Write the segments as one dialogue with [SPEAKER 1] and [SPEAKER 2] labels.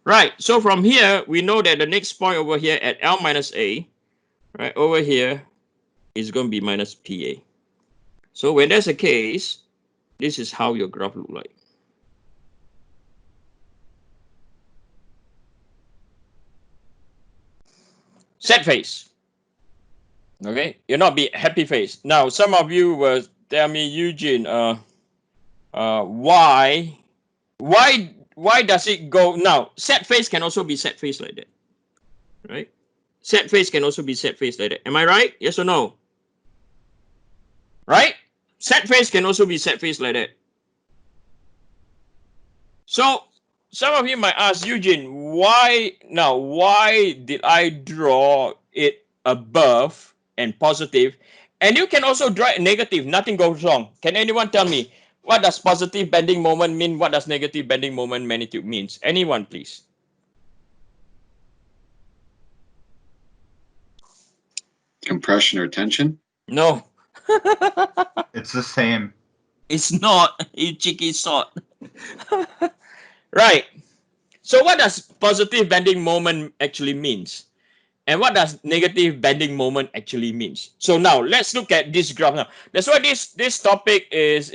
[SPEAKER 1] Right, so from here, we know that the next point over here at L minus A, right, over here is going to be minus PA. So when that's the case, this is how your graph look like. Sad face. Okay, you're not be happy face. Now, some of you will tell me, Eugene, why does it go now? Sad face can also be sad face like that, right? Sad face can also be sad face like that. Am I right? Yes or no? Right? Sad face can also be sad face like that. So some of you might ask, Eugene, why did I draw it above and positive? And you can also draw it negative, nothing goes wrong. Can anyone tell me, what does positive bending moment mean? What does negative bending moment magnitude means? Anyone, please.
[SPEAKER 2] Compression or tension?
[SPEAKER 1] No.
[SPEAKER 3] It's the same.
[SPEAKER 1] It's not, you cheeky sot. Right. So what does positive bending moment actually means? And what does negative bending moment actually means? So now let's look at this graph now. That's why this topic is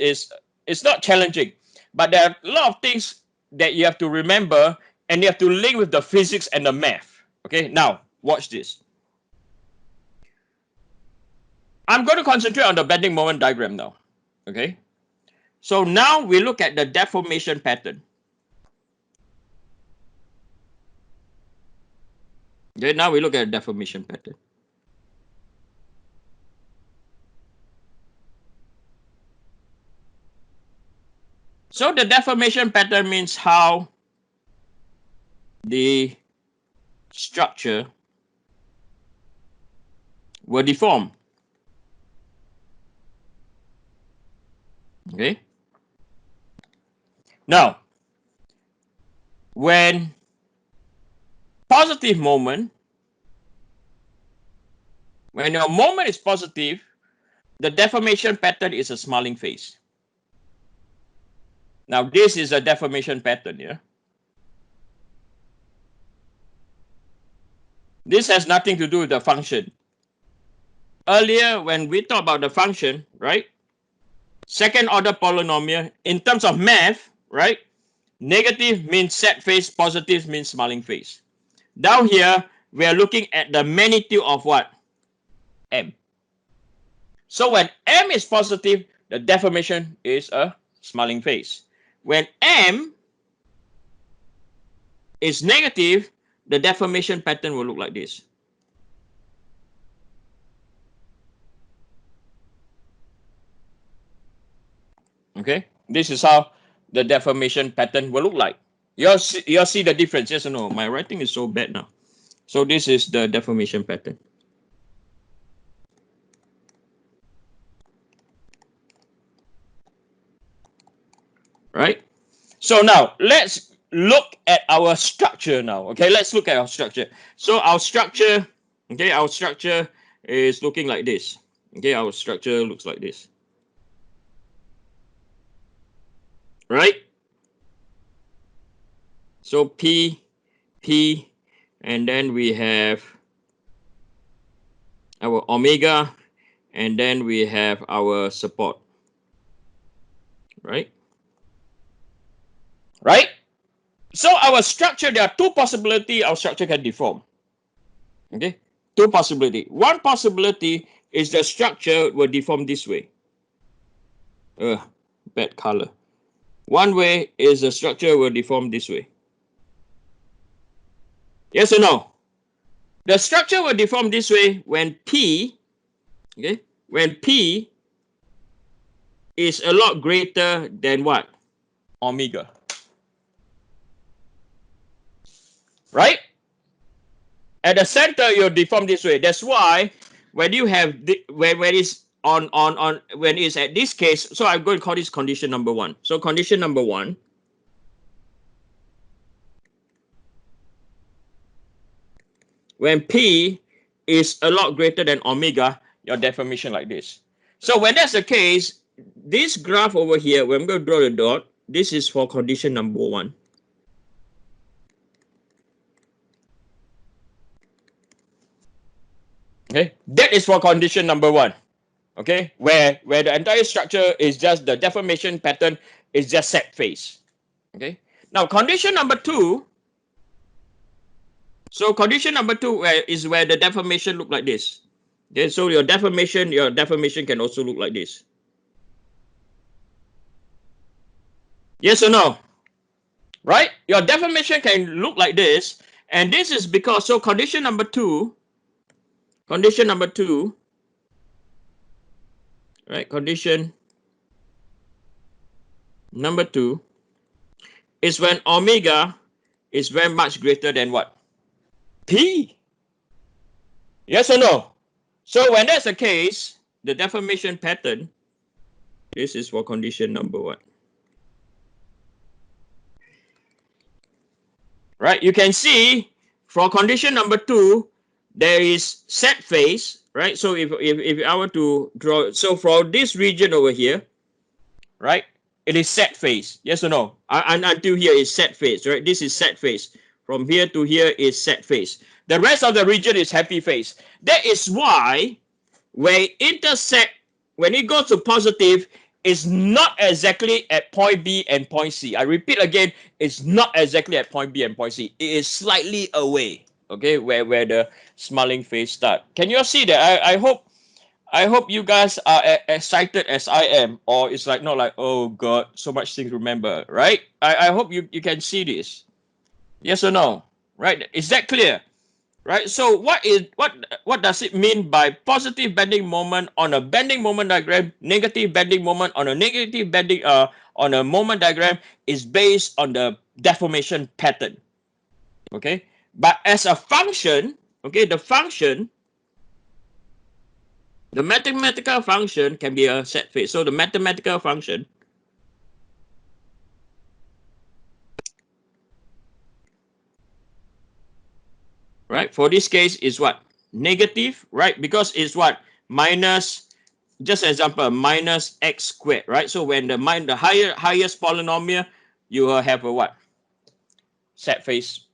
[SPEAKER 1] not challenging, but there are a lot of things that you have to remember and you have to link with the physics and the math. Okay, now watch this. I'm going to concentrate on the bending moment diagram now. Okay, so now we look at the deformation pattern. Okay, now we look at the deformation pattern. So the deformation pattern means how the structure will deform. Okay. Now, when positive moment, when your moment is positive, the deformation pattern is a smiling face. Now, this is a deformation pattern here. This has nothing to do with the function. Earlier, when we talked about the function, right? Second order polynomial, in terms of math, right? Negative means sad face, positive means smiling face. Down here, we are looking at the magnitude of what? M. So when M is positive, the deformation is a smiling face. When M is negative, the deformation pattern will look like this. Okay, this is how the deformation pattern will look like. You see the difference, yes or no? My writing is so bad now. So this is the deformation pattern. Right? So now let's look at our structure now. Okay, let's look at our structure. So our structure, okay, our structure is looking like this. Okay, our structure looks like this. Right? So P, and then we have our omega, and then we have our support. Right? Right? So our structure, there are two possibilities our structure can deform. Okay? Two possibilities. One possibility is the structure will deform this way. Bad color. One way is the structure will deform this way. Yes or no? The structure will deform this way when P, okay, when P is a lot greater than what? Omega. Right? At the center, you'll deform this way. That's why when you have when it's when it's at this case, so I'm going to call this condition number one. So condition number one, when P is a lot greater than omega, your deformation like this. So when that's the case, this graph over here, when I'm going to draw the dot, this is for condition number one. Okay, that is for condition number 1. Okay, where the entire structure is just the deformation pattern is just set face. Okay, now condition number 2. So condition number 2 is where the deformation look like this. Okay, so your deformation can also look like this. Yes or no? Right? Your deformation can look like this, and this is because, so condition number 2, right? Condition number 2 is when omega is very much greater than what? P. Yes or no? So when that's the case, the deformation pattern, this is for condition number 1. Right? You can see for condition number 2, there is set face, right? So if I were to draw, so for this region over here, right, it is set face. Yes or no? And until here is set face, right? This is set face. From here to here is set face. The rest of the region is happy face. That is why when it intersect, when it goes to positive, it's not exactly at point B and point C. I repeat again, it's not exactly at point B and point C. It is slightly away, okay, where the smiling face start. Can you all see that? I hope you guys are excited as I am, or it's like not like, oh God, so much things to remember, right? I hope you can see this. Yes or no? Right? Is that clear? Right? So what does it mean by positive bending moment on a bending moment diagram, negative bending moment on a negative bending on a moment diagram is based on the deformation pattern. Okay? But as a function, okay, the mathematical function can be a set face. So the mathematical function, right, for this case is what? Negative, right? Because it's what? Minus, just example, minus x squared, right? So when the highest polynomial, you will have a what? Set face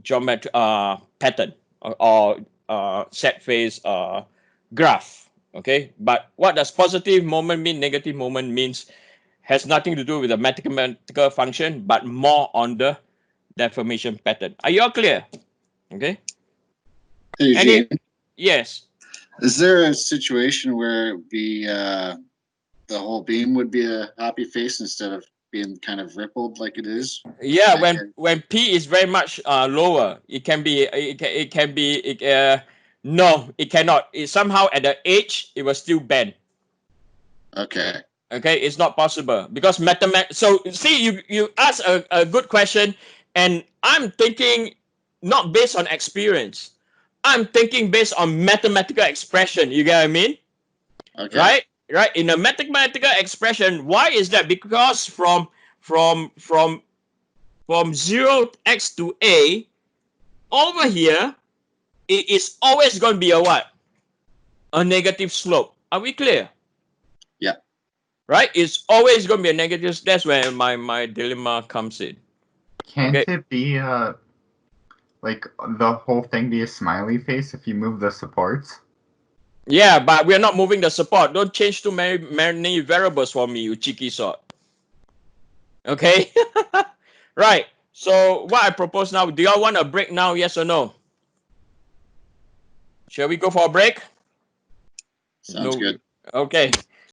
[SPEAKER 1] geometry pattern or set face graph. Okay, but what does positive moment mean? Negative moment means has nothing to do with the mathematical function, but more on the deformation pattern. Are you all clear? Okay.
[SPEAKER 2] Hey, Eugene,
[SPEAKER 1] Yes.
[SPEAKER 2] is there a situation where the whole beam would be a happy face instead of being kind of rippled like it is?
[SPEAKER 1] Yeah,
[SPEAKER 2] Okay.
[SPEAKER 1] when P is very much lower, it can be no, it cannot. It somehow at the edge it will still bend.
[SPEAKER 2] Okay.
[SPEAKER 1] Okay, it's not possible because so see, you ask a good question, and I'm thinking not based on experience. I'm thinking based on mathematical expression. You get what I mean?
[SPEAKER 2] Okay.
[SPEAKER 1] Right. In a mathematical expression, why is that? Because from 0x to a over here, it is always going to be a what? A negative slope. Are we clear?
[SPEAKER 2] Yeah.
[SPEAKER 1] Right? It's always going to be a negative. That's where my dilemma comes in.
[SPEAKER 3] Can't
[SPEAKER 1] Okay.
[SPEAKER 3] it be like the whole thing be a smiley face if you move the supports?
[SPEAKER 1] Yeah, but we're not moving the support. Don't change too many variables for me, you cheeky sort. Okay? Right. So what I propose now, do y'all want a break now? Yes or no? Shall we go for a break?
[SPEAKER 2] Sounds good.
[SPEAKER 1] Okay.